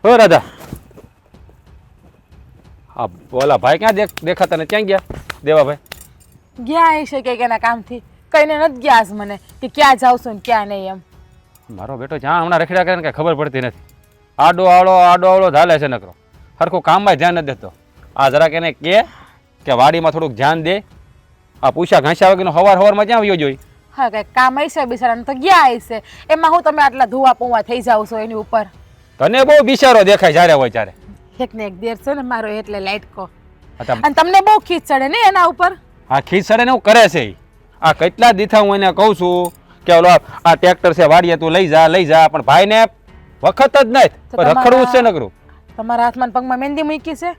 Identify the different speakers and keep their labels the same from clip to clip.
Speaker 1: હો રાધા, હા બોલા ભાઈ ક્યાં દેખાતા ને? ક્યાં ગયા દેવાભાઈ?
Speaker 2: ગયા હશે કે એના કામથી, કઈને નથી ગયા આજ મને કે ક્યાં જાવ છો ને ક્યાં નહીં એમ.
Speaker 1: મારો બેટો જ્યાં હમણાં રખડ્યા કરે ને કઈ ખબર પડતી નથી. આડો આવડો ઝાલે છે નકરો, હરખું કામમાં ધ્યાન નથી દેતો. આ જરાક એને કે વાડીમાં થોડુંક ધ્યાન દે. આ પૂછા ઘાંસ્યા વગરનો હવારમાં ક્યાં આવ્યો જોઈ?
Speaker 2: હા કઈ કામ હશે બિચારાને તો ગયા હશે. એમાં હું તમે આટલા ધુવા પુવા થઈ જાવ છો એની ઉપર?
Speaker 1: તને બહુ બિચારો દેખાય જ્યારે હોય ત્યારે.
Speaker 2: એક ને એક દેર છે ને મારો એટલે લાઈટકો. અને તમને બહુ ખીચ ચડે ને એના ઉપર?
Speaker 1: હા ખીચ ચડે ને એવું કરે છે. આ કેટલા દીથા હું એને કહું છું કે ઓલો આ ટ્રેક્ટર છે વાડીએ તું લઈ જા, પણ ભાઈને વખત જ નહીં, રખડવું છે નકરું.
Speaker 2: તમારા હાથમાં પગમાં મહેંદી મૂકી છે?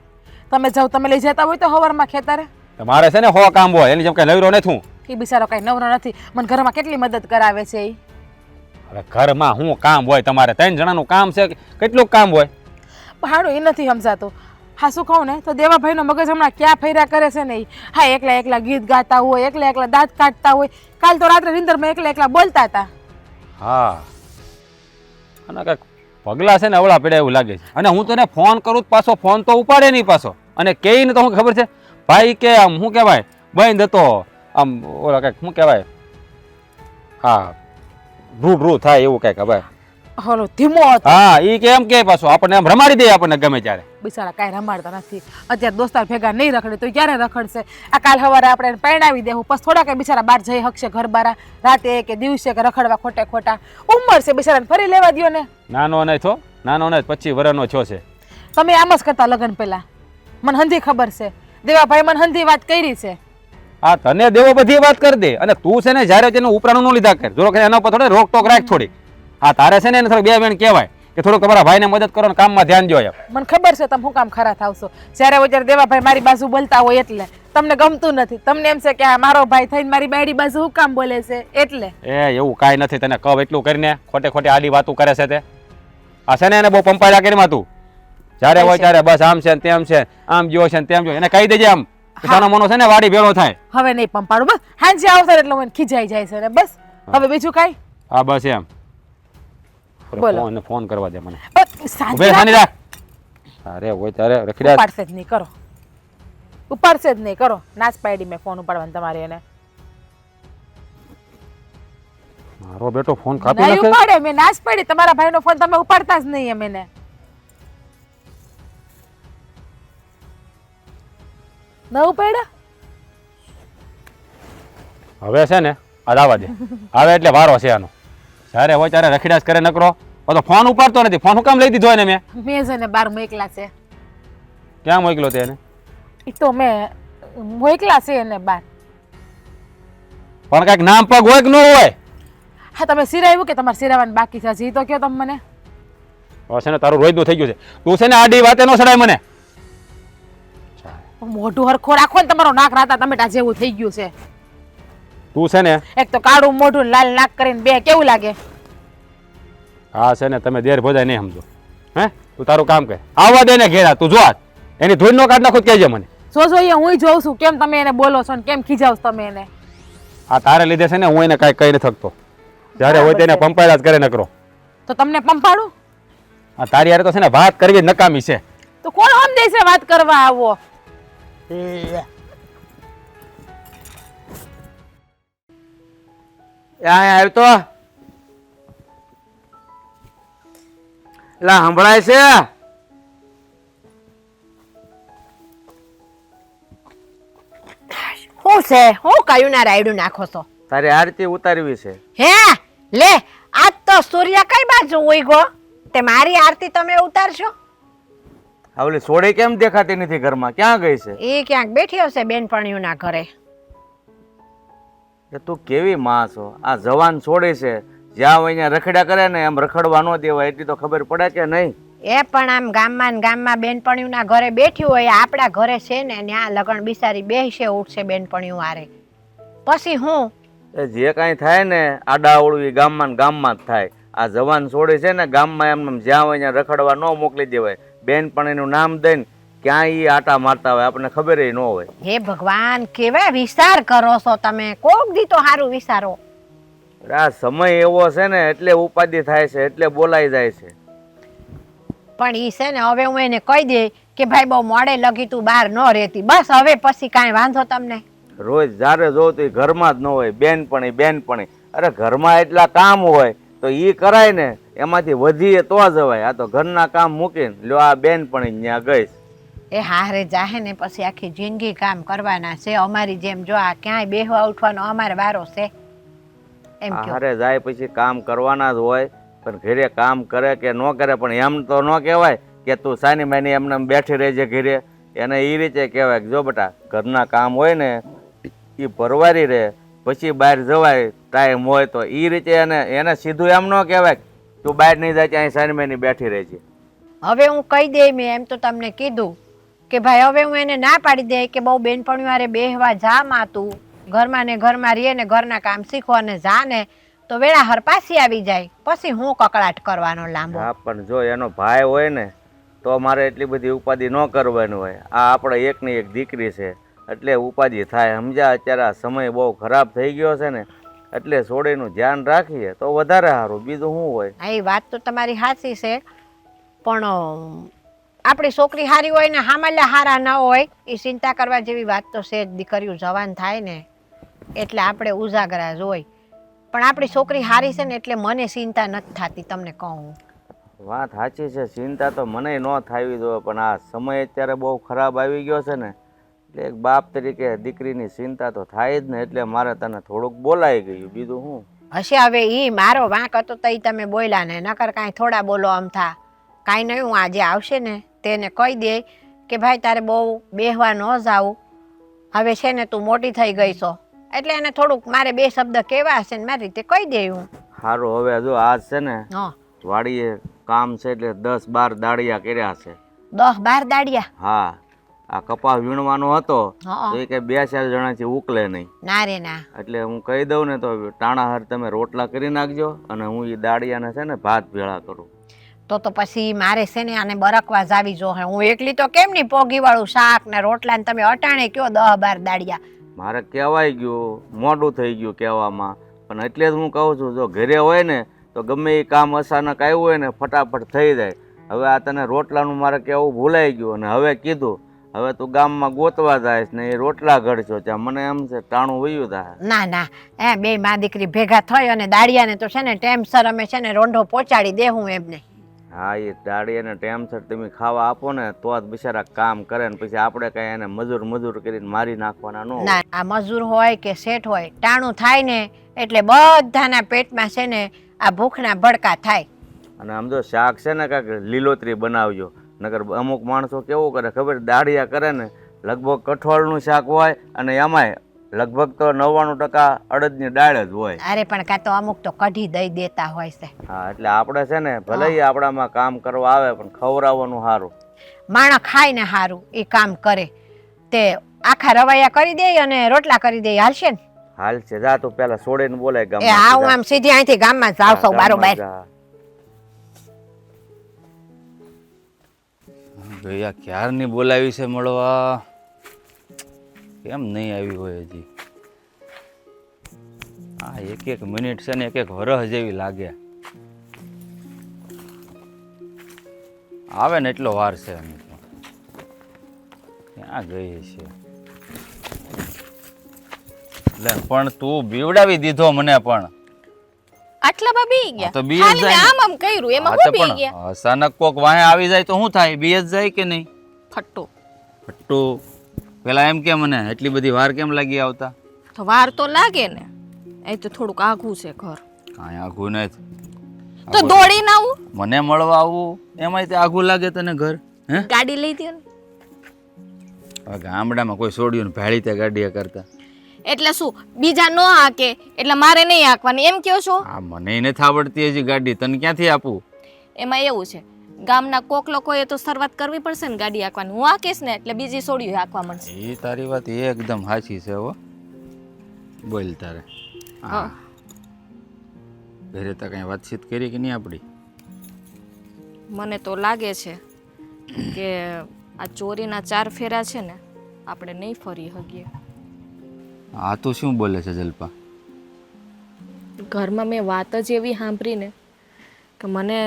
Speaker 2: તમે જાવ તમે લઈ જતા હોય તો હવારમાં ખેતરે.
Speaker 1: મારે છે ને હો કામ હોય, એની જેમ કઈ નવરો નથી.
Speaker 2: એ બિચારો કઈ નવરો નથી, મને ઘરમાં કેટલી મદદ કરાવે છે એ.
Speaker 1: હવે ઘરમાં શું કામ હોય તમારે? 3 જણાનું કામ છે, કેટલું કામ હોય?
Speaker 2: હાડું એ નથી સમજાતું. હા શું કહું ને તો દેવાભાઈનો મગજ હમણાં ક્યાં ફર્યા કરે છે ને. હા એકલા ગીત ગાતા હોય, એકલા દાંત કાઢતા હોય. કાલ તો રાત્રે નિંદરમાં એકલા બોલતા હતા.
Speaker 1: હા અને કઈક પગલા છે ને અવળા પડ્યા એવું લાગે છે. અને હું તને ફોન કરું પાછો ફોન તો ઉપાડે નહીં પાછો. અને કે ને તો હું ખબર છે ભાઈ કે આમ શું કહેવાય બંધ હતો આમ ઓલા કંઈક શું કહેવાય હા રૂ થાય એવું કંઈક હવે.
Speaker 2: હલો ધીમો હતો.
Speaker 1: હા એ કે એમ કે પાછો આપણને એમ રમાડી દે આપણને ગમે ત્યારે.
Speaker 2: બિચારા કાંઈ રમાડતા નથી. અત્યારે દોસ્તાર ભેગા નહીં રખડે તો ક્યારે રખડશે? આ કાલ સવારે આપણે પરણાવી દેવું પછી થોડા કઈ બિચારા બહાર જઈ શકશે ઘર બારા રાતે કે દિવસે કે રખડવા ખોટા. ઉંમર છે બિચારાને ફરી લેવા દ્યો ને.
Speaker 1: નાનો નહીં થો, નાનો નહીં 25 વર્ષનો છો છે.
Speaker 2: તમે આમ જ કરતા લગ્ન પહેલા. મને હંધી ખબર છે દેવાભાઈ મને હંધી વાત કરી છે.
Speaker 1: હા તને દેવો બધી વાત કરી દે અને તું છે ને જ્યારે તેનું ઉપરાનું ન લીધા કર. જો એના ઉપર થોડી રોક ટોક રાખ થોડી. હા તારે છે ને એને થોડી બે બેન કહેવાય કે થોડુંક તમારા ભાઈને મદદ કરો ને કામમાં ધ્યાન દો.
Speaker 2: મને ખબર છે તમે શું કામ ખરા થાવશો. જ્યારે હોય ત્યારે દેવાભાઈ મારી બાજુ બોલતા હોય એટલે તમને ગમતું નથી. તમને એમ છે કે આ મારો ભાઈ થઈને મારી બાયડી બાજુ શું કામ બોલે છે એટલે.
Speaker 1: એવું કાંઈ નથી. તને કહું એટલું કરીને ખોટે આડી વાતું કરે છે તે. આ છે ને એને બહુ પંપાયા કરીમાં તું જ્યારે હોય ત્યારે બસ આમ છે તેમ છે, આમ જો છે તેમ જો. એને કહી દેજે આમ સાનો મોનો છે ને વાડી ભેળો થાય.
Speaker 2: હવે નહીં પંપાડું બસ. હાંજે આવશે એટલે મને ખીજાઈ જાય છે ને બસ. હવે બીજું કાંઈ?
Speaker 1: હા બસ એમ.
Speaker 2: બોલો.
Speaker 1: ફોન કરવા દે મને.
Speaker 2: સાંજે
Speaker 1: અરે હોય ત્યારે રખડ્યા
Speaker 2: ઉપાડશે જ નહીં કરો. ઉપાડશે જ નહીં કરો. નાચ પાડી મેં ફોન ઉપાડવાનું તમારે એને.
Speaker 1: મારો બેટો ફોન કાપી
Speaker 2: નહીં
Speaker 1: નાખે.
Speaker 2: ઉપાડે મેં નાચ પાડી. તમારા ભાઈનો ફોન તમે ઉપાડતા જ નહીં એમ એને. ન ઉપાડ્યા?
Speaker 1: હવે છે ને આ દાવા દે. આવે એટલે વારો છે આનો. જ્યારે હોય ત્યારે રખડ્યા જ કરે નકરો. તો ફોન ઉપાડતો નથી. ફોન હું કામ લઈ દીધો એને મેં?
Speaker 2: મેં છે ને 12 મોકલા છે.
Speaker 1: ક્યાં મોકલ્યો તે એને?
Speaker 2: એ તો મેં મોકલા છે એને 12.
Speaker 1: પણ કાંઈક નામ પગ હોય કે ન હોય?
Speaker 2: હા તમે સિરાવ્યું કે તમારે સિરાવાનું બાકી છે હજી તો કયો તમે મને.
Speaker 1: હવે છે ને તારું રોજનું થઈ ગયું છે. તું છે ને આડી વાતે ન સડાય મને.
Speaker 2: મોઢું હરખો રાખો ને. તમારો નાક રાતા ટમેટા જેવું થઈ ગયું છે.
Speaker 1: તું છે ને
Speaker 2: એક તો કાળું મોઢું લાલ નાક કરીને બે કેવું લાગે?
Speaker 1: હા છે ને તમે દેર ભોજાય નહીં સમજો. હે તું તારું કામ કર. આવવા દે ને ઘેરા. તું જો એની ધૂળ નો કાઢ નાખો કહેજે મને.
Speaker 2: જો જોઈએ હું જોઉં છું કેમ તમે એને બોલો છો ને કેમ ખીજાવ છો તમે એને.
Speaker 1: આ તારે લીધે છે ને હું એને કાંઈ કહી નથી શકતો. જ્યારે હોય તેને પંપાયલા જ કરે નકરો.
Speaker 2: તો તમને પંપાડું?
Speaker 1: આ તારી યાર તો છે ને વાત કરવી જ નકામી છે.
Speaker 2: તો કોણ આમ દેશે વાત કરવા આવો?
Speaker 3: આવ્યો તો એલા સંભળાય છે?
Speaker 4: શું છે? હું કયું ના રાયડું નાખો છો?
Speaker 3: તારી આરતી ઉતારવી છે.
Speaker 4: હે લે આજ તો સૂર્ય કઈ બાજુ ઉગ્યો તે મારી આરતી તમે ઉતારશો?
Speaker 3: આવલી સોડી કેમ દેખાતી નથી ઘરમાં? ક્યાં ગઈ છે?
Speaker 4: એ ક્યાંક બેઠી હશે બેનપણીઓના ઘરે.
Speaker 3: એ તું કેવી માં છો? આ જવાન છોડી છે, જ્યાં હોય ત્યાં રખડ્યા કરે ને એમ રખડવા ન દેવાય. એટલી તો ખબર પડે કે નહીં?
Speaker 4: એ પણ આમ ગામમાં બેનપણીઓના ઘરે બેઠી હોય. આપણા ઘરે છે ને ત્યાં લગન બિસારી બેસે ઉઠશે બેનપણીઓ હારે. પછી હું
Speaker 3: જે કાંઈ થાય ને આડાવડું એ ગામમાં જ થાય. આ જવાન છોડી છે ને ગામમાં એમ જ્યાં હોય ત્યાં રખડવા ન મોકલી દેવાય. બેનપણીનું નામ દઈને ક્યાં ઈ આટા મારતા હોય આપણને ખબર ન હોય.
Speaker 4: હે ભગવાન કેવા વિચાર કરો છો તમે? કોક દી તો સારું વિચારો.
Speaker 3: આ સમય એવો છે ને એટલે ઉપાધિ થાય છે, એટલે બોલાઈ જાય છે.
Speaker 4: પણ ઈ છે ને હવે હું એને કહી દે કે ભાઈ બહુ મોડે લગી તું બહાર ન રહેતી, બસ હવે પછી કાંઈ વાંધો તમને.
Speaker 3: રોજ જ્યારે જોઉં તો ઘરમાં જ ન હોય, બેનપણી. અરે ઘરમાં એટલા કામ હોય તો ઈ કરાય ને, એમાંથી વધીએ તો જવાય. આ તો ઘરના કામ મૂકીને લ્યો આ બેનપણી ત્યાં ગઈશ.
Speaker 4: એ હારે જાહે ને પછી આખી જિંદગી કામ કરવાના છે. અમારી જેમ જો આ ક્યાંય બેહવા ઉઠવાનો અમારે વારો છે એમ કહો.
Speaker 3: હારે જાય પછી કામ કરવાના જ હોય, પણ ઘરે કામ કરે કે ન કરે પણ એમ તો ન કહેવાય કે તું સાની માની એમને બેઠી રહેજે ઘરે. એને એ રીતે કહેવાય કે જો બેટા ઘરના કામ હોય ને એ ભરવારી રહે, પછી બહાર જવાય ટાઈમ હોય તો. એ રીતે એને સીધું એમ ન કહેવાય કે તું બહાર નહીં જાય ત્યાં સાની માની બેઠી રહેજે.
Speaker 4: હવે હું કહી દે, મેં એમ તો તમને કીધું કે ભાઈ હવે હું એને ના પાડી દે કે બહુ બેનપણીઓ હારે બેહવા જા માં, તું ઘરમાં ને ઘરમાં રહે ને ઘરના કામ શીખો અને જા ને તો વેળાહર પાછી આવી જાય. પછી હું કકળાટ કરવાનો લાંબો.
Speaker 3: હા પણ જો એનો ભાઈ હોય ને તો મારે એટલી બધી ઉપાધિ ન કરવાની હોય. આ આપણે એકની એક દીકરી છે એટલે ઉપાધિ થાય, સમજ્યા? અત્યારે આ સમય બહુ ખરાબ થઈ ગયો છે ને એટલે સોડીનું ધ્યાન રાખીએ તો વધારે સારું, બીજું શું હોય.
Speaker 4: હા એ વાત તો તમારી સાચી છે, પણ આપણી છોકરી હારી હોય ને હામલ્યા હારા ન હોય એ ચિંતા કરવા જેવી વાત તો છે જ. દીકરીઓ જવાન થાય ને એટલે આપણે ઉજાગરા જ હોય, પણ આપણી છોકરી હારી છે ને એટલે મને ચિંતા નથી થતી. તમને કહું
Speaker 3: વાત સાચી છે, ચિંતા તો મને ન થાવી જોઈએ, પણ આ સમય અત્યારે બહુ ખરાબ આવી ગયો છે ને એટલે એક બાપ તરીકે દીકરીની ચિંતા તો થાય જ ને, એટલે મારે તને થોડુંક બોલાઈ ગયું, બીજું શું
Speaker 4: હશે. હવે એ મારો વાંક હતો તો એ તમે બોલ્યા ને, નકર કાંઈ થોડા બોલો આમ થા. કાંઈ નહીં, હું આજે આવશે ને તેને કહી દે કે ભાઈ તારે બહુ બેહવા ન જાવું, હવે છે ને તું મોટી થઈ ગઈ છો એટલે એને થોડુંક મારે બે શબ્દ કહેવા હશે ને મારી રીતે કહી દે હું.
Speaker 3: સારું. હવે જો આજ છે ને
Speaker 4: હા
Speaker 3: વાડીએ કામ છે એટલે 10-12 દાળિયા કર્યા છે.
Speaker 4: 10-12 દાડિયા?
Speaker 3: હા, આ કપાસ વીણવાનો હતો
Speaker 4: હા.
Speaker 3: તો એ કે 2-4 જણાથી ઉકલે નહીં.
Speaker 4: ના રે ના.
Speaker 3: એટલે હું કહી દઉં ને તો ટાણા હાર તમે રોટલા કરી નાખજો અને હું એ દાળિયાને છે ને ભાત ભેળા કરું.
Speaker 4: તો પછી મારે છે ને આને બરકવા જાવી જો. હું એકલી તો કેમ નહીં પોગી વાળું શાક ને રોટલા ને તમે અટાણે કયો 10-12 દાડિયા.
Speaker 3: મારે કહેવાય ગયું, મોડું થઈ ગયું કહેવામાં, પણ એટલે જ હું કહું છું જો ઘરે હોય ને તો ગમે એ કામ અચાનક આવ્યું હોય ને ફટાફટ થઈ જાય. હવે આ તને રોટલાનું મારે કહેવું ભૂલાઈ ગયું અને હવે કીધું હવે તું ગામમાં ગોતવા જાય ને એ રોટલા ઘડશો ત્યાં મને એમ છે ટાણું વયું થાય.
Speaker 4: ના ના, એ બે માં દીકરી ભેગા થઈ અને દાડિયાને તો છે ને ટેમસર અમે છે ને રોંઢો પહોંચાડી દે હું એમને.
Speaker 3: હા, એ દાળીને ટાઈમસર તમે ખાવા આપો ને તો જ બિચારા કામ કરે ને પછી આપણે કઈ એને મજૂર કરીને મારી નાખવાના ન હોય.
Speaker 4: ના, આ મજૂર હોય કે શેઠ હોય ટાણું થાય ને એટલે બધાના પેટમાં છે ને આ ભૂખના ભડકા થાય.
Speaker 3: અને આમ જો શાક છે ને કાંઈક લીલોતરી બનાવજો, નકર અમુક માણસો કેવું કરે ખબર, દાળિયા કરે ને લગભગ કઠોળનું શાક હોય અને એમાંય લગભગ તો 99% અડદની દાળ જ હોય.
Speaker 4: અરે પણ કાં તો અમુક તો કઢી દઈ દેતા હોય છે.
Speaker 3: હા, એટલે આપણે છે ને ભલે ઈ આપણામાં કામ કરવા આવે પણ ખવડાવવાનું સારું.
Speaker 4: માણસ ખાય ને સારું એ કામ કરે તે આખા રવૈયા કરી દે અને રોટલા કરી દે, હાલશે ને?
Speaker 3: હાલ છે, જા તું પેલા સોડે ને બોલાય ગામ.
Speaker 4: એ હા, હું આમ સીધી અહીંથી ગામમાં જાવ છું બારોબાર.
Speaker 1: ભૈયા ક્યારની બોલાવી છે મળવા, કેમ નહીં આવી હોય હજી? હા, એક મિનિટ છે ને એક વરસ જેવી લાગે. આવે ને એટલો વાર છે. અમે તો ક્યાં ગઈ છે? લે પણ તું બીવડાવી દીધો મને. પણ
Speaker 2: આટલા બા બી ગયા
Speaker 1: તો બી જ
Speaker 2: ખાલી
Speaker 1: જાય.
Speaker 2: આમ કર્યું એમાં
Speaker 1: હા,
Speaker 2: હું
Speaker 1: તો
Speaker 2: બી
Speaker 1: પણ
Speaker 2: ગયા
Speaker 1: અચાનક કોક વાહે આવી જાય તો શું થાય? બી જ જાય કે નહીં?
Speaker 2: ફટ્ટો.
Speaker 1: ફટ્ટુ પેલા એમ કે મને એટલી બધી વાર કેમ લાગી આવતા?
Speaker 2: તો વાર તો લાગે ને, એ તો થોડુંક આઘું છે ઘર.
Speaker 1: કાંઈ આઘું નથી.
Speaker 2: તો દોડીને આવું,
Speaker 1: મને મળવા આવવું એમાંય તે આઘું લાગે તને ઘર? હે,
Speaker 2: ગાડી લઈ દો ને.
Speaker 1: હવે ગામડામાં કોઈ છોડ્યું ને ભાળી ત્યાં ગાડીએ કરતા.
Speaker 2: એટલે શું બીજા નો હાકે એટલે મારે નહીં હાંકવાની એમ કહો છો?
Speaker 1: આ મને નથી આવડતી હજી ગાડી, તને ક્યાંથી આપું?
Speaker 2: એમાં એવું છે ગામના કોક લોકોએ તો શરૂઆત કરવી પડશે ને ગાડી હાંકવાની. હું હાંકીશ ને એટલે બીજી છોડ્યું હાંકવા મળશે.
Speaker 1: એ તારી વાત એકદમ સાચી છે. હો બોલ તારે. હા, ઘરે તો કઈ વાતચીત કરી કે નહીં આપણી?
Speaker 2: મને તો લાગે છે કે આ ચોરીના 4 ફેરા છે ને આપણે નહીં ફરી શકીએ.
Speaker 1: આ તું શું બોલે છે જલ્પા?
Speaker 2: ઘરમાં મેં વાત જ એવી સાંભળીને કે મને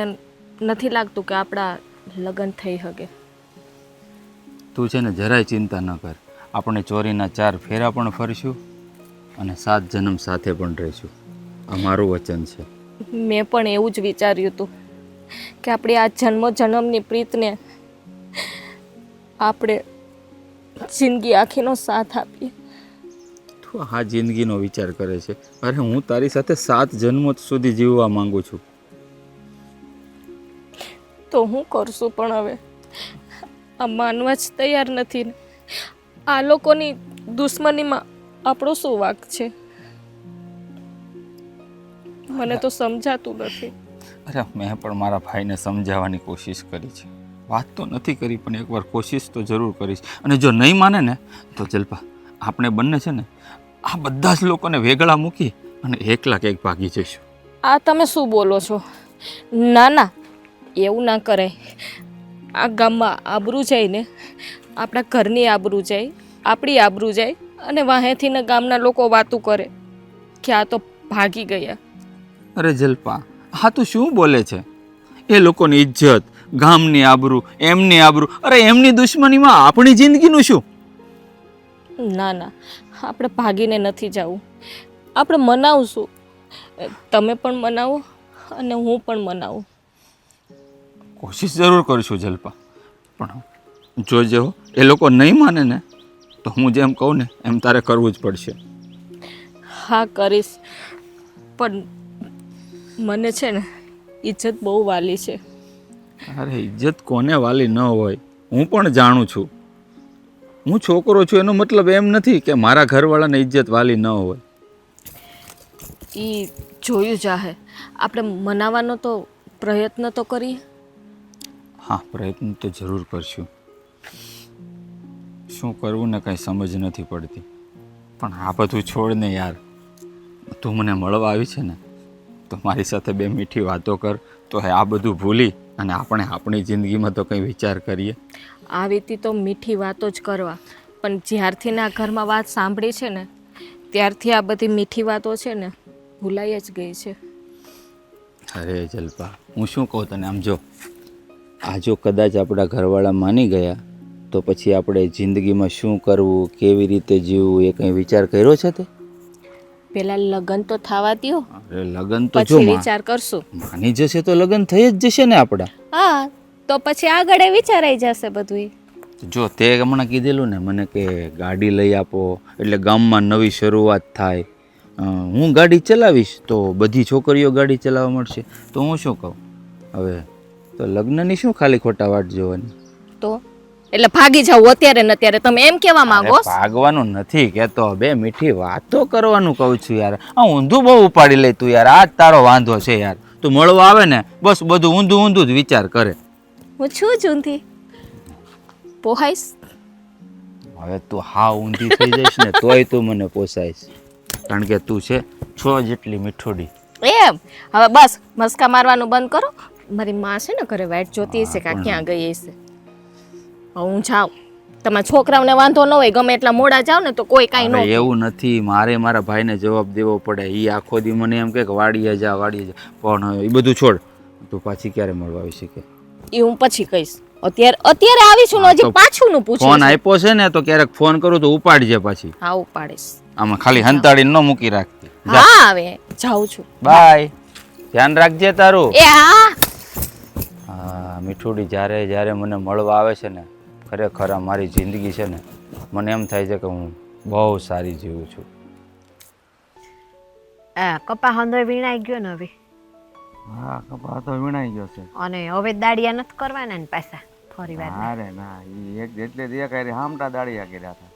Speaker 2: નથી લાગતું કે આપણા
Speaker 5: લગ્ન થઈ શકે.
Speaker 1: તું છે ને જરાય ચિંતા ન કર. આપણે ચોરીના 4 ફેરા પણ ફરશું અને 7 જન્મ સાથે પણ રહીશું. આ મારું વચન છે.
Speaker 5: મેં પણ એવું જ વિચાર્યું હતું કે આપણી આ જન્મની પ્રીતને આપણે જિંદગી આખીનો સાથ આપીએ.
Speaker 1: તું આ જિંદગીનો વિચાર કરે છે? અરે હું તારી સાથે 7 જન્મો સુધી જીવવા માંગુ છું.
Speaker 5: તો હું કરશું, પણ હવે આ માનવા જ તૈયાર નથી ને. આ લોકોની દુશ્મનીમાં આપણો શું વાંક છે? મને તો સમજાતું નથી.
Speaker 1: અરે મેં પણ મારા ભાઈને સમજાવવાની કોશિશ કરી છે. વાત તો નથી કરી પણ એકવાર કોશિશ તો જરૂર કરીશ. અને જો નહીં માને ને તો જલ્પા આપણે બંને છે ને આ બધા જ લોકોને વેગળા મૂકી અને એકલા ક્યાંક ભાગી જઈશું.
Speaker 5: આ તમે શું બોલો છો? ના ના, એવું ના કરાય. આ ગામમાં આબરૂ જાય ને, આપણા ઘરની આબરૂ જાય, આપણી આબરૂ જાય, અને વાહેથી ને ગામના લોકો વાતું કરે કે આ તો ભાગી ગયા.
Speaker 1: અરે જલ્પા હા તું શું બોલે છે? એ લોકોની ઇજ્જત, ગામની આબરૂ, એમની આબરૂ, અરે એમની દુશ્મનીમાં આપણી જિંદગીનું શું?
Speaker 5: ના ના, આપણે ભાગીને નથી જવું. આપણે મનાવશું. તમે પણ મનાવો અને હું પણ મનાવું.
Speaker 1: કોશિશ જરૂર કરીશું જલ્પા, પણ જોજે હો એ લોકો નહીં માને ને તો હું જેમ કહું ને એમ તારે કરવું જ પડશે.
Speaker 5: હા કરીશ, પણ મને છે ને ઇજ્જત બહુ વાલી છે.
Speaker 1: અરે ઇજ્જત કોને વાલી ન હોય, હું પણ જાણું છું. હું છોકરો છું એનો મતલબ એમ નથી કે મારા ઘરવાળાને ઇજ્જત વાલી ન હોય.
Speaker 5: એ જોયું જાહે. આપણે મનાવવાનો તો પ્રયત્ન તો કરીએ.
Speaker 1: હા પ્રયત્ન તો જરૂર કરશું. શું કરવું ને કંઈ સમજ નથી પડતી. પણ આ બધું છોડ ને યાર, તું મને મળવા આવી છે ને તો મારી સાથે 2 મીઠી વાતો કર. તો આ બધું ભૂલી અને આપણે આપણી જિંદગીમાં તો કંઈ વિચાર કરીએ.
Speaker 5: આવીતી તો મીઠી વાતો જ કરવા, પણ જ્યારથી ને આ ઘરમાં વાત સાંભળી છે ને ત્યારથી આ બધી મીઠી વાતો છે ને ભૂલાઈ જ ગઈ છે.
Speaker 1: અરે જલ્પા હું શું કહું તને, આમ જો આ જો કદાચ આપણા ઘરવાળા માની ગયા તો પછી આપણે જિંદગીમાં શું કરવું, કેવી રીતે જીવવું એ કંઈ વિચાર કર્યો છે તે?
Speaker 5: પેલા લગ્ન તો થવા દ્યો,
Speaker 1: અરે લગ્ન તો જો
Speaker 5: પછી વિચાર કરશું.
Speaker 1: માની જશે તો લગ્ન થઈ જ જશે ને આપણા.
Speaker 5: હા તો પછી આગળ વિચારાઈ જશે બધું.
Speaker 1: જો તે હમણાં કીધેલું ને મને કે ગાડી લઈ આપો એટલે ગામમાં નવી શરૂઆત થાય. હું ગાડી ચલાવીશ તો બધી છોકરીઓ ગાડી ચલાવવા મળશે. તો હું શું કહું હવે, તો લગ્નની શું ખાલી ખોટા વાટ જોવાની?
Speaker 5: તો એટલે ભાગી જાવ અત્યારે ને અત્યારે, તમે એમ કહેવા માંગો?
Speaker 1: અરે ભાગવાનું નથી કહેતો, 2 મીઠી વાતો કરવાનું કહું છું યાર. આ ઊંધું બહુ ઉપાડી લે તું યાર, આ જ તારો વાંધો છે યાર. તું મળવા આવે ને બસ બધું ઊંધું ઊંધું જ વિચાર કરે.
Speaker 5: હું છું જૂનથી પોહાઈશ.
Speaker 1: હવે તું હા ઊંધી થઈ જઈશ ને તોય તું મને પોસાઈશ, કારણ કે તું છે છો જેટલી મીઠોડી.
Speaker 5: એમ હવે બસ મસ્કા મારવાનું બંધ કરો. મારી માં છે ને ઘરે વાઈટ જોતી હશે કે ક્યાં ગઈ હશે. હવે હું જાઉં. તમારા છોકરાઓને વાંધો ન હોય, ગમે એટલા મોડા જાવ ને તો કોઈ કાંઈ ન
Speaker 1: અરે
Speaker 5: કહે.
Speaker 1: એવું નથી, મારે મારા ભાઈને જવાબ દેવો પડે. એ આખો દી મને એમ કહે કે વાડીએ જા વાડીએ જા, પણ એ બધું છોડ. તું પાછી ક્યારે મળવા આવી શકે?
Speaker 5: એ હું પછી કહીશ. અત્યારે આવીશું ને હજી પાછું નું પૂછું.
Speaker 1: ફોન આપ્યો છે ને તો ક્યારેક ફોન કરું તો ઉપાડજે પાછી.
Speaker 5: હા ઉપાડીશ.
Speaker 1: આમાં ખાલી હંતાડીને ન મૂકી રાખતી.
Speaker 5: હા હવે જાઉં છું.
Speaker 1: બાય, ધ્યાન રાખજે તારું.
Speaker 5: એ હા.
Speaker 1: હા મીઠુડી જ્યારે જ્યારે મને મળવા આવે છે ને ખરેખર આ મારી જિંદગી છે ને મને એમ થાય છે કે હું બહુ સારી જીવું છું.
Speaker 4: કપા હંધો વીણાઈ ગયો ને હવે.
Speaker 3: હા કપા તો વીણાઈ ગયો છે.
Speaker 4: અને હવે દાડિયા નથી કરવાના ને પાછા ફરી વાર.
Speaker 3: અરે ના ઈ એક એટલે જ એક હારે હામટા દાડિયા કર્યા હતા.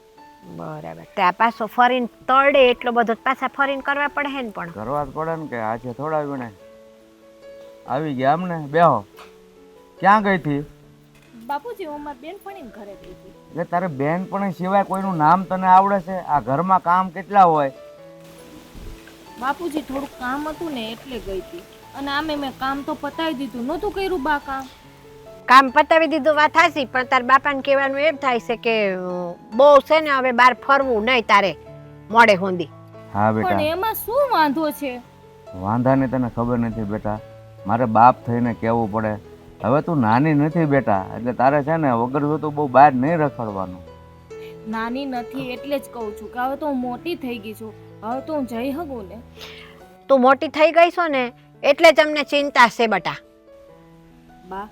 Speaker 4: બરાબર. ત્યાં પાછો ફરીને તળે એટલો બધો પાછા ફરીને કરવા પડે હે ને? પણ
Speaker 3: કરવા જ પડે ને, કે આજે થોડા વીણાય. આવી ગયા આમને બેહો. ક્યાં ગઈ હતી?
Speaker 5: બાપુજી હું મારી બેનપણીને ઘરે ગઈ હતી.
Speaker 3: એટલે તારે બેનપણી સિવાય કોઈનું નામ તને આવડે છે? આ ઘરમાં કામ કેટલા હોય?
Speaker 5: બાપુજી થોડુંક કામ હતું ને એટલે ગઈ હતી, અને આમે મેં કામ તો પતાવી દીધું. નહોતું કર્યું બા કામ.
Speaker 4: કામ પતાવી દીધું વાત હાચી, પણ તાર બાપાને કહેવાનું એમ થાય છે કે બહુ છે ને હવે બહાર ફરવું નહીં તારે મોડે હોંદી.
Speaker 3: હા
Speaker 5: પણ
Speaker 3: બેટા,
Speaker 5: એમાં શું વાંધો છે?
Speaker 3: વાંધાની તને ખબર નથી બેટા. મારે બાપ થઈને કહેવું પડે. હવે તું નાની નથી બેટા, એટલે તારે છે ને વગર જોતું બહુ બહાર નહીં રખડવાનું.
Speaker 5: નાની નથી એટલે જ કહું છું કે હવે તો હું મોટી થઈ ગઈ છું, હવે તો હું જઈ શકું ને.
Speaker 4: તું મોટી થઈ ગઈ છો ને એટલે જ અમને ચિંતા છે બટા.
Speaker 5: બા,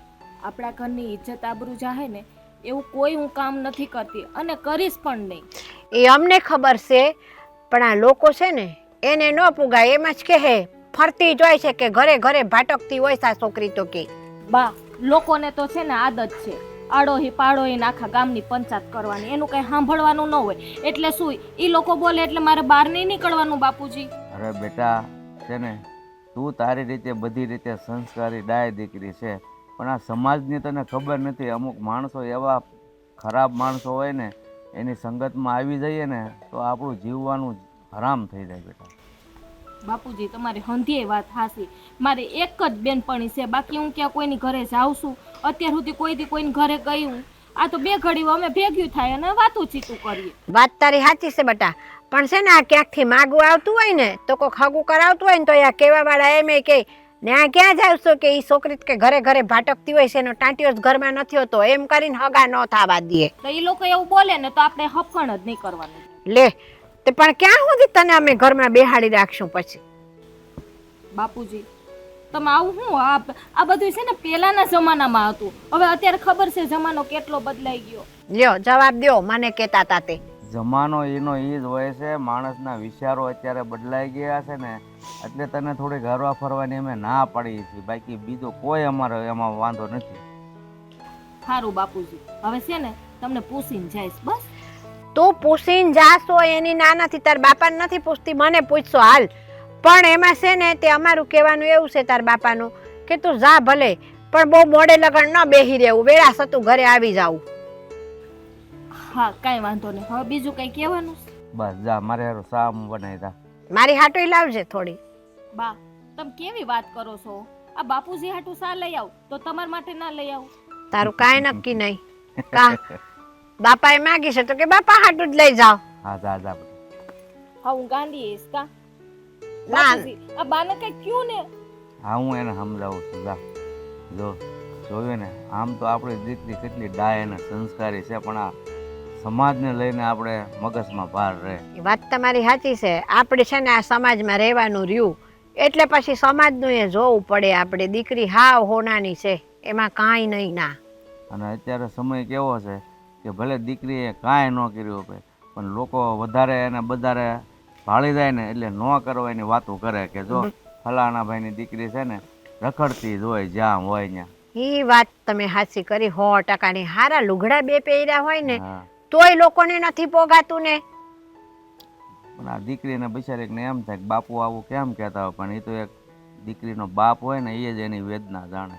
Speaker 5: આપણા ઘરની ઇજ્જત આબરૂ જાહે ને એવું કોઈ હું કામ નથી કરતી અને કરીશ પણ નહીં.
Speaker 4: એ અમને ખબર છે, પણ આ લોકો છે ને એને ન પુગાય એમ જ કહે, ફરતી જ હોય છે કે ઘરે ઘરે ભાટકતી હોય છે આ છોકરી તો કે.
Speaker 5: બા, લોકોને તો છે ને આદત છે આડોહી પાડોહી આખા ગામની પંચાયત કરવાની, એનું કઈ સાંભળવાનું ન હોય. એટલે શું એ લોકો બોલે એટલે મારે બહાર નહીં નીકળવાનું બાપુજી?
Speaker 3: અરે બેટા છે ને તું તારી રીતે બધી રીતે સંસ્કારી ડાય દીકરી છે, પણ આ સમાજની તને ખબર નથી. અમુક માણસો એવા ખરાબ માણસો હોય ને એની સંગતમાં આવી જઈએ ને તો આપણું જીવવાનું હરામ થઈ જાય બેટા.
Speaker 5: બાપુજી, તમારી હંધીએ વાત હાસી. મારે એક જ બેનપણી છે, બાકી હું ક્યાં કોઈની ઘરે જાઉં છું? અત્યાર સુધી કોઈથી કોઈની ઘરે ગઈ હું? આ તો બે ઘડી અમે ભેગ્યું થાય અને વાતું ચીતું કરીએ.
Speaker 4: વાત તારી સાચી છે બટા, પણ છે ને આ ક્યાંકથી માગું આવતું હોય ને તો કોઈ ખગું કરાવતું હોય ને તો આ કહેવા વાળા એમ કે ને આ ક્યાં જાવશો કે એ છોકરી કે ઘરે ઘરે ભાટકતી હોય છે એનો ટાંટિયો જ ઘરમાં નથી હોતો એમ કરીને હગા ન થવા દે.
Speaker 5: તો એ લોકો એવું બોલે ને તો આપણે હફણ જ નહીં કરવાનું.
Speaker 4: લે તે પણ ક્યાં સુધી તને અમે ઘરમાં બેહાડી રાખશું પછી?
Speaker 5: બાપુજી, તમે આવું શું? આ બધું છે ને પહેલાના જમાનામાં હતું, હવે અત્યારે ખબર છે જમાનો કેટલો બદલાઈ ગયો.
Speaker 4: લ્યો જવાબ દ્યો, મને કહેતા તા તે.
Speaker 3: જમાનો એનો એ જ હોય છે, માણસના વિચારો અત્યારે બદલાઈ ગયા છે ને એટલે તને થોડી હરવા ફરવાની અમે ના પાડીએ છીએ, બાકી બીજો કોઈ અમારો એમાં વાંધો નથી.
Speaker 5: સારું બાપુજી, હવે છે ને તમને પૂછીને જઈશ બસ.
Speaker 4: તું પૂછીને જાશો એની ના નથી, તાર બાપાને નથી પૂછતી, મને પૂછશો હાલ. પણ એમાં છે ને તે અમારું કહેવાનું એવું છે તાર બાપાનું કે તું જા ભલે, પણ બહુ મોડે લગન ન બેહી રહેવું, વેળા સતું ઘરે આવી જાવું.
Speaker 5: હા, કાંઈ વાંધો નહીં. હવે બીજું કંઈ કહેવાનું છે?
Speaker 3: બસ જા, મારે હારું સામ બનાવી દા.
Speaker 4: મારી હાટોય લાવજે થોડી.
Speaker 5: બા, તમે કેવી વાત કરો છો? આ બાપુજી હાટું સા લઈ આવ તો તમારા માટે ના લઈ આવું?
Speaker 4: તારું કાંઈ નક્કી નહીં. કા બાપાએ માગી છે તો કે બાપા હાટું જ લઈ જાઓ.
Speaker 3: હા જા જા.
Speaker 5: હા, હું ગાંડી ઈશ કા.
Speaker 4: ના
Speaker 5: બાપુજી, આ બાને કઈ ક્યું ને?
Speaker 3: હા હું એને સમજાવું છું. જા જો જોયું ને, આમ તો આપણી દીકરી કેટલી ડાય અને સંસ્કારી છે, પણ આ સમાજને લઈને આપણે મગજમાં ભાર રહે.
Speaker 4: એ વાત તમારી સાચી છે. આપણે છે ને આ સમાજમાં રહેવાનું રહ્યું એટલે પછી સમાજનું એ જોવું પડે. આપણે દીકરી હાવ હોનાની છે, એમાં કાંઈ નહીં ના.
Speaker 3: અને અત્યારે સમય કેવો છે કે ભલે દીકરીએ કાંઈ ન કર્યું હોય પણ લોકો વધારે એને બધારે ભાળી જાય ને એટલે ન કરવાની વાતો કરે કે જો ફલાણા ભાઈની દીકરી છે ને રખડતી જ હોય જ્યાં હોય ત્યાં.
Speaker 4: એ વાત તમે સાચી કરી 100%. હારા લુગડા બે પહેર્યા હોય ને
Speaker 3: હા,
Speaker 4: તોય લોકોને નથી પોગાતું ને.
Speaker 3: પણ આ દીકરીને બિચારીને એમ થાય કે બાપુ આવું કેમ કહેતા હોય, પણ એ તો એક દીકરીનો બાપ હોય ને એ જ એની વેદના જાણે.